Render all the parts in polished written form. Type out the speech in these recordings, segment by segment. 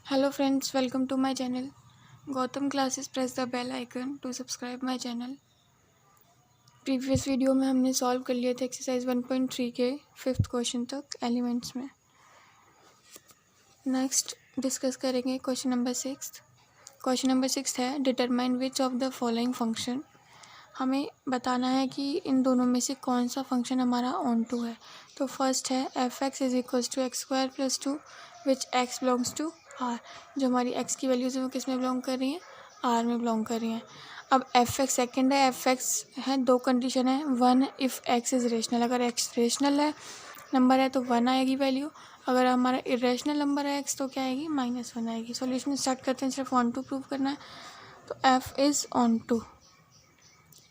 Hello friends, welcome to my channel. Gautam classes press the bell icon to subscribe my channel. Previous video में हमने solve कर लिए थे exercise 1.3 के 5th question तक एलिमेंट्स में। नेक्स्ट डिस्कस करेंगे क्वेश्चन नंबर 6। क्वेश्चन नंबर 6 है determine which of the following function. हमें बताना है कि इन दोनों में से कौन सा फंक्शन हमारा ऑन टू है। तो फर्स्ट है F x is equals to X square plus 2 which X belongs to R. जो हमारी एक्स की वैल्यूज़ है वो किस में बिलोंग कर रही हैं, आर में बिलोंग कर रही हैं। अब एफ एक्स सेकेंड है, एफ एक्स है, दो कंडीशन है। One if x is rational, अगर एक्स रेशनल है नंबर है तो 1 आएगी वैल्यू। अगर हमारा इरेशनल नंबर है एक्स तो क्या आएगी, -1 आएगी। सॉल्यूशन स्टार्ट करते हैं, सिर्फ ऑन टू प्रूव करना है। तो एफ इज़ ऑन टू,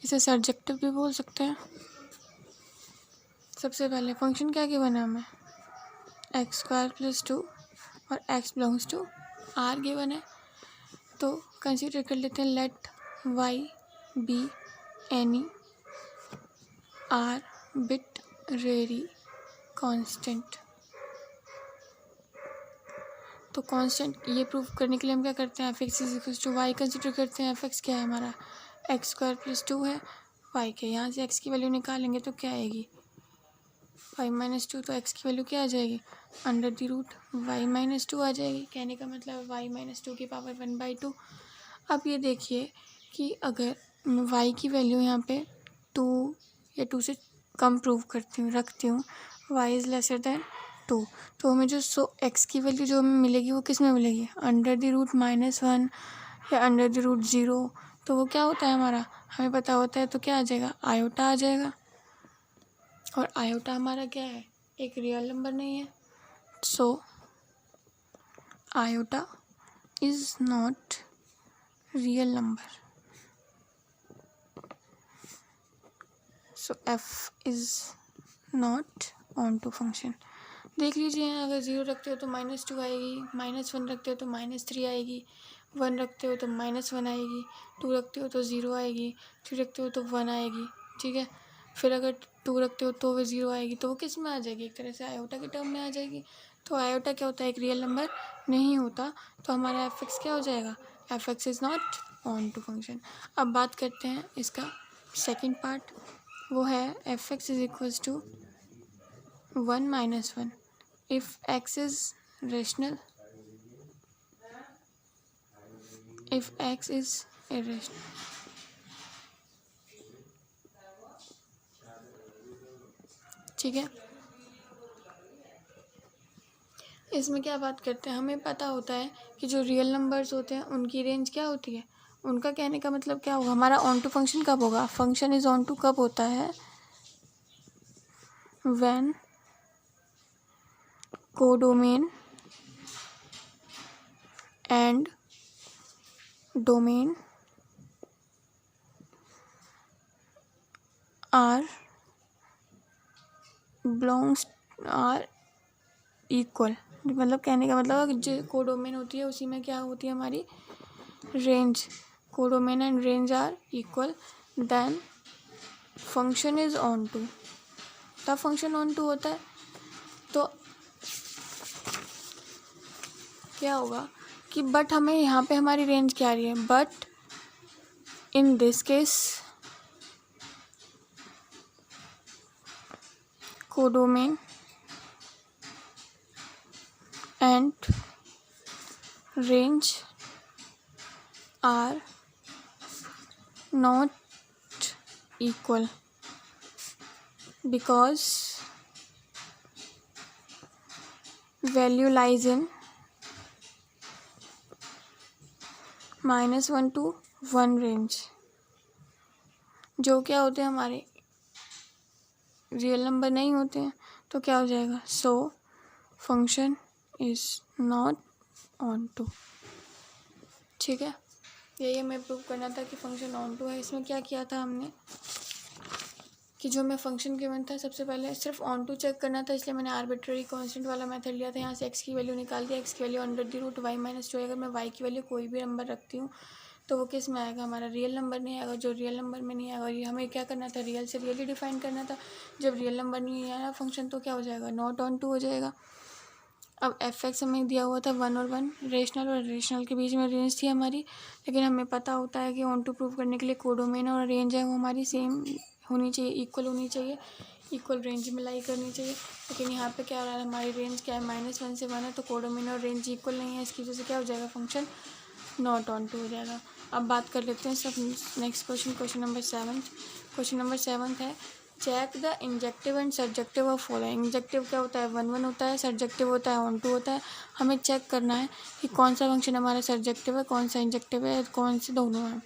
इसे सर्जेक्टिव भी बोल सकते हैं। सबसे पहले फंक्शन क्या गिवन है हमें, एक्स स्क्वायर प्लस 2 और x belongs to R given है। तो कंसीडर कर लेते हैं let y be any arbitrary constant. तो कांस्टेंट ये प्रूव करने के लिए हम क्या करते हैं, f x is equal to y consider करते हैं। एफ एक्स क्या है हमारा, एक्स स्क्वायर प्लस 2 है, वाई के यहाँ से एक्स की वैल्यू निकालेंगे तो क्या आएगी, वाई माइनस 2। तो एक्स की वैल्यू क्या आ जाएगी, under the root Y minus 2 आ जाएगी। कहने का मतलब वाई माइनस 2 की पावर 1/2। अब ये देखिए कि अगर मैं वाई की वैल्यू यहाँ पे 2 या 2 से कम प्रूव करती हूँ, रखती हूँ, वाई इज़ लेसर देन 2, तो हमें जो एक्स की वैल्यू जो हमें मिलेगी वो किस में मिलेगी, अंडर द रूट -1 या अंडर द रूट 0। तो वो क्या होता है हमारा, हमें पता होता है। तो क्या आ जाएगा, आयोटा आ जाएगा। और आयोटा हमारा क्या है, एक रियल नंबर नहीं है। So iota is not real number. So F is not onto function. देख लीजिए, अगर 0 रखते हो तो -2 आएगी, -1 रखते हो तो -3 आएगी, 1 रखते हो तो -1 आएगी, 2 रखते हो तो 0 आएगी, 3 रखते हो तो 1 आएगी। ठीक है, फिर अगर 2 रखते हो तो वो 0 आएगी। तो वो किस में आ जाएगी, एक तरह से आयोटा के टर्म में आ जाएगी। तो आयोटा क्या होता है, एक रियल नंबर नहीं होता। तो हमारा एफ एक्स क्या हो जाएगा, F X is not onto function. अब बात करते हैं इसका सेकेंड पार्ट, वो है F x is equals to 1 - 1 if x is rational, if x is irrational। ठीक है, इसमें क्या बात करते हैं, हमें पता होता है कि जो रियल नंबर्स होते हैं उनकी रेंज क्या होती है। उनका कहने का मतलब क्या होगा, हमारा ऑन टू फंक्शन कब होगा, फंक्शन इज ऑन टू कब होता है, when codomain and domain are belongs are equal. मतलब कहने का मतलब जो कोडोमेन होती है उसी में क्या होती है हमारी range, codomain and range are equal, then function is onto. तब फंक्शन ऑन टू होता है। तो क्या होगा कि बट हमें यहाँ पे हमारी रेंज क्या आ रही है, but in this case codomain and range are not equal because value lies in -1 to 1 range. जो क्या होते हैं हमारे रियल नंबर नहीं होते हैं। तो क्या हो जाएगा, so function is not onto. ठीक है, यही हमें प्रूव करना था कि फंक्शन ऑन टू है। इसमें क्या किया था हमने कि जो मैं फंक्शन गिवन था, सबसे पहले सिर्फ ऑन टू चेक करना था, इसलिए मैंने आर्बिट्ररी कांस्टेंट वाला मेथड लिया था। यहाँ से एक्स की वैल्यू निकाल दिया, एक्स की value under the root Y minus 2। अगर मैं वाई की वैल्यू कोई भी नंबर रखती हूँ तो वो किस में आएगा, हमारा रियल नंबर नहीं आएगा। जो रियल नंबर में नहीं आएगा, ये हमें क्या करना था, रियल से रियल ही डिफाइन करना था। जब रियल नंबर नहीं आया फंक्शन तो क्या हो जाएगा, नॉट ऑन टू हो जाएगा। अब एफ एक्स हमें दिया हुआ था 1 और 1, रेशनल और रेशनल के बीच में रेंज थी हमारी, लेकिन हमें पता होता है कि ऑन टू प्रूव करने के लिए कोडोमेन और रेंज है वो हमारी सेम होनी चाहिए, इक्वल होनी चाहिए, इक्वल रेंज में लाई करनी चाहिए। लेकिन यहाँ पे क्या हो रहा है, हमारी रेंज क्या है -1 से 1 है, तो कोडोमेन और रेंज इक्वल नहीं है, इसकी वजह से क्या हो जाएगा, फंक्शन नॉट ऑन टू हो जाएगा। अब बात कर लेते हैं सब next question number 7। Question number 7 है check the injective and subjective of following. Injective क्या होता है, 1 1 होता है, सब्जेक्टिव होता है ऑन टू होता है। हमें चेक करना है कि कौन सा फंक्शन हमारा सब्जेक्टिव है, कौन सा इंजेक्टिव है, कौन से दोनों हैं।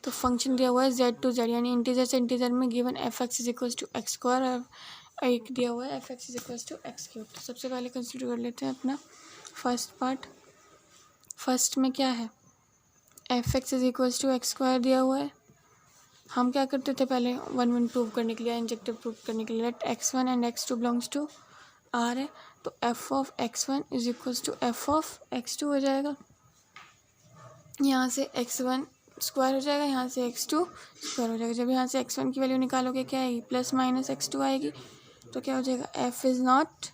तो फंक्शन दिया हुआ है z टू z, यानी इंटीजर से इंटीजर में given F x is equals to X square और एक दिया हुआ है F x is equals to X cube. तो सबसे पहले कंसिडर कर लेते हैं अपना फर्स्ट पार्ट। फर्स्ट में क्या है, F x is equals to X square दिया हुआ है। हम क्या करते थे पहले 1 1 प्रूव करने के लिए, इंजेक्टिव प्रूव करने के लिए, let x1 and x2 belongs to r है, तो f of x1 is equals to f of x2 हो जाएगा। यहाँ से x1 स्क्वायर हो जाएगा, यहाँ से x2 स्क्वायर हो जाएगा। जब यहाँ से x1 की वैल्यू निकालोगे क्या आएगी, +- x2 आएगी, तो क्या हो जाएगा, f इज़ नॉट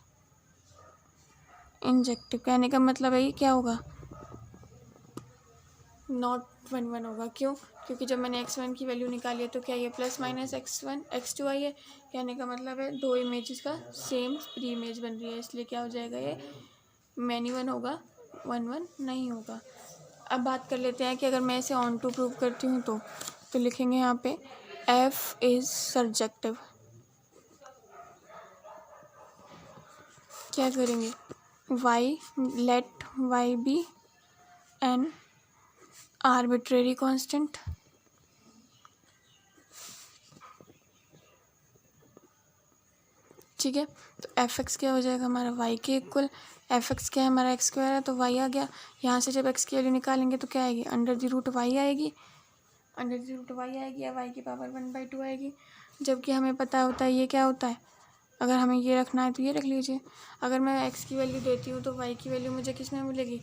इंजेक्टिव। कहने का मतलब है ये क्या होगा, नॉट 1 1 होगा। क्यों, क्योंकि जब मैंने x1 की वैल्यू निकाली है तो क्या ये +- x2 आई है। कहने का मतलब है दो इमेजेस का सेम प्री इमेज बन रही है, इसलिए क्या हो जाएगा, ये मैनी 1 होगा, 1 1 नहीं होगा। अब बात कर लेते हैं कि अगर मैं इसे ऑन टू प्रूव करती हूँ तो लिखेंगे यहाँ पे f इज़ सब्जेक्टिव। क्या करेंगे, let y be an arbitrary constant. ठीक है, तो एफ एक्स क्या हो जाएगा हमारा y के इक्वल, एफ एक्स क्या है हमारा एक्स स्क्वायर है, तो y आ गया। यहाँ से जब x की वैल्यू निकालेंगे तो क्या आएगी, √y आएगी, √y आएगी या y की पावर 1/2 आएगी। जबकि हमें पता होता है ये क्या होता है, अगर हमें ये रखना है तो ये रख लीजिए। अगर मैं x की वैल्यू देती हूँ तो y की वैल्यू मुझे किस में मिलेगी,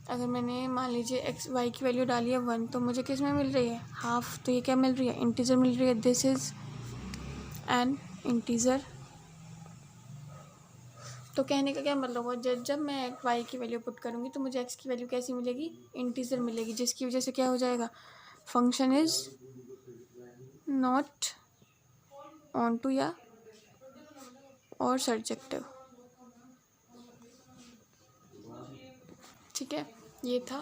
अगर मैंने मान लीजिए y की वैल्यू डाली है 1, तो मुझे किस में मिल रही है, हाफ, तो ये क्या मिल रही है, इंटीजर मिल रही है। This is an integer. तो कहने का क्या मतलब हुआ, जब मैं y की वैल्यू पुट करूँगी तो मुझे x की वैल्यू कैसी मिलेगी, इंटीजर मिलेगी, जिसकी वजह से क्या हो जाएगा, function is not onto या और सब्जेक्टिव। ठीक है, ये था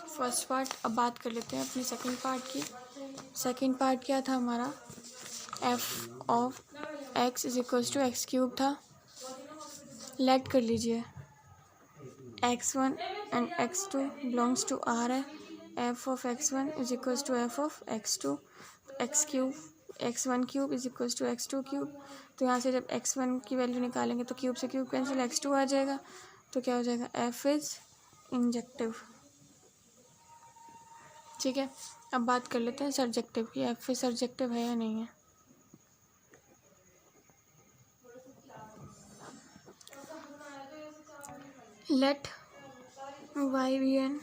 फर्स्ट पार्ट। अब बात कर लेते हैं अपने सेकंड पार्ट की। सेकंड पार्ट क्या था हमारा, f of x is equals to X cube था। लेट कर लीजिए x1 and x2 belongs to r है, f of x1 is equals to f of x2, x1 cube is equals to x2 cube. तो यहाँ से जब x1 की value निकालेंगे तो क्यूब से क्यूब कैंसिल, x2 आ जाएगा, तो क्या हो जाएगा, f इज़ इंजेक्टिव। ठीक है, अब बात कर लेते हैं सब्जेक्टिव की, एफ इज सब्जेक्टिव है या नहीं है। Let y be an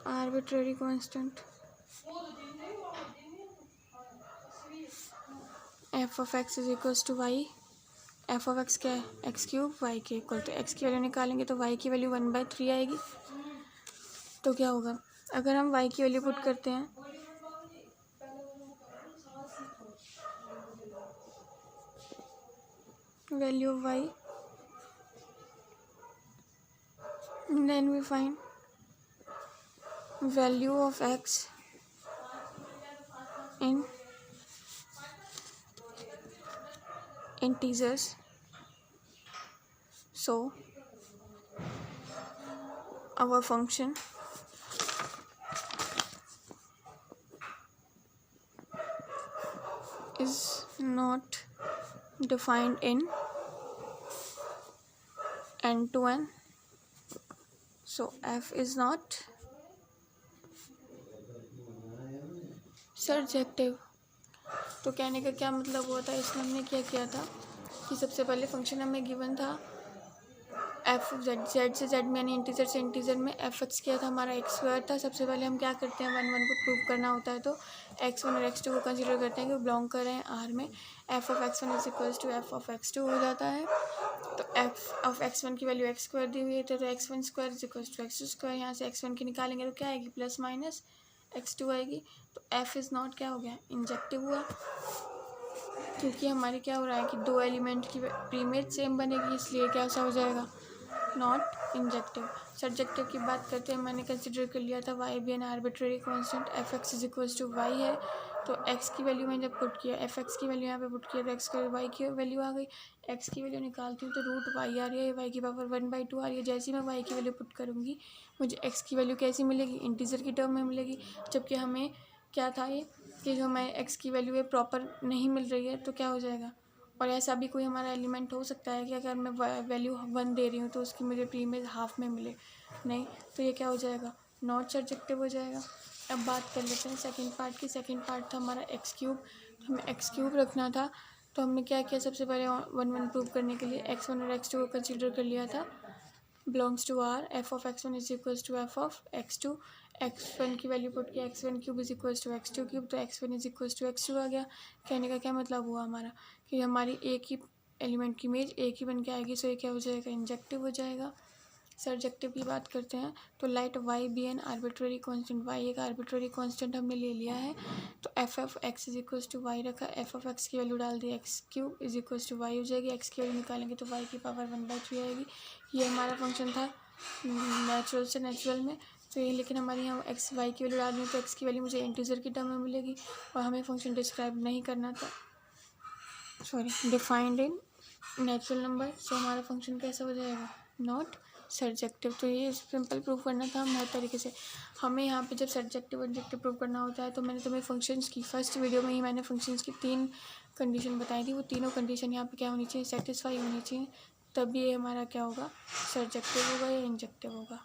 arbitrary constant, F of x is equals to Y. F of X क्या है, एक्स क्यूब, वाई के इक्वल, तो एक्स की वैल्यू निकालेंगे तो वाई की वैल्यू 1/3 आएगी। तो क्या होगा, अगर हम y की वैल्यू पुट करते हैं, value of y, then we find value of x in integers. So our function is not defined in n to n. So f is not surjective. तो कहने का क्या मतलब हुआ था, इसमें हमने क्या किया था कि सबसे पहले फंक्शन हमें गिवन था एफ जेड, जेड से जेड में यानी इंटीजर से इंटीजर में एफ एक्स किया था हमारा एक्स स्क्वायर था। सबसे पहले हम क्या करते हैं, 1 1 को प्रूव करना होता है तो x1 और x2 को कंसीडर करते हैं कि वो बिलोंग कर रहे हैं आर में। F of x1 is equals to F of x2 हो जाता है। एफ ऑफ x1 की वैल्यू एक्स स्क्वायर दी हुई है, तो x1 square is equal to X square, यहाँ से x1 की निकालेंगे तो क्या आएगी, प्लस माइनस x2 आएगी। तो f इज़ नॉट क्या हो गया, इंजेक्टिव हुआ, क्योंकि हमारी क्या हो रहा है कि दो एलिमेंट की प्रीमेज सेम बनेगी, इसलिए क्या सा हो जाएगा, नॉट इंजेक्टिव। सब्जेक्टिव की बात करते हैं, मैंने कंसिडर कर लिया था Y be an arbitrary constant, F x is equals to Y है, तो एक्स की वैल्यू मैंने जब पुट किया, एफ एक्स की वैल्यू यहाँ पे पुट किया तो एक्स की वाई की वैल्यू आ गई। एक्स की वैल्यू निकालती हूँ तो रूट वाई आ रही है, वाई की पावर 1/2 आ रही है। जैसे ही मैं वाई की वैल्यू पुट करूँगी मुझे एक्स की वैल्यू कैसी मिलेगी, इंटीजर की टर्म में मिलेगी, जबकि हमें क्या था ये कि जो हमें एक्स की वैल्यू है प्रॉपर नहीं मिल रही है, तो क्या हो जाएगा। और ऐसा भी कोई हमारा एलिमेंट हो सकता है कि अगर मैं वैल्यू 1 दे रही हूँ तो उसकी मुझे प्रीमेज हाफ में मिले, नहीं, तो ये क्या हो जाएगा, नॉट सब्जेक्टिव हो जाएगा। अब बात कर लेते हैं सेकंड पार्ट की। सेकंड पार्ट था हमारा एक्स क्यूब, तो हमें एक्स क्यूब रखना था, तो हमने क्या किया, सबसे पहले 1 प्रूव करने के लिए x1 और x2 को कंसिडर कर लिया था, belongs to R, F of x1 is equals to F of x2, x1 की वैल्यू पुट किया, x1 cube is equals to x2 cube, तो x1 is equals to x2 आ गया। कहने का क्या मतलब हुआ हमारा कि हमारी एक ही एलिमेंट की इमेज एक ही बन के आएगी, सो ये क्या हो जाएगा, इंजेक्टिव हो जाएगा। सब्जेक्टिव की बात करते हैं तो let y be an arbitrary constant, y एक आर्बिट्रेरी कांस्टेंट हमने ले लिया है, तो f of x is equals to y रखा, एफ ऑफ एक्स की वैल्यू डाल दी, x cube is equals to y हो जाएगी, एक्स की वैल्यू निकालेंगे तो वाई की पावर 1/3 आएगी। ये हमारा फंक्शन था नेचुरल से नेचुरल में, तो ये लेकिन हमारे यहाँ एक्स वाई की वैल्यू डालनी है तो एक्स की वैल्यू मुझे इंटीजर की टर्म में मिलेगी, और हमें फंक्शन डिस्क्राइब नहीं करना था, sorry defined in natural number, so हमारा फंक्शन कैसा हो जाएगा, नॉट सब्जेक्टिव। तो ये सिंपल प्रूव करना था हर तरीके से। हमें यहाँ पे जब सब्जेक्टिव ऑब्जेक्टिव प्रूव करना होता है तो मैंने तुम्हें फंक्शंस की फर्स्ट वीडियो में ही मैंने फंक्शंस की 3 कंडीशन बताई थी, वो तीनों कंडीशन यहाँ पे क्या होनी चाहिए, सेटिस्फाई होनी चाहिए, तभी ये हमारा क्या होगा, सब्जेक्टिव होगा या इंजेक्टिव होगा।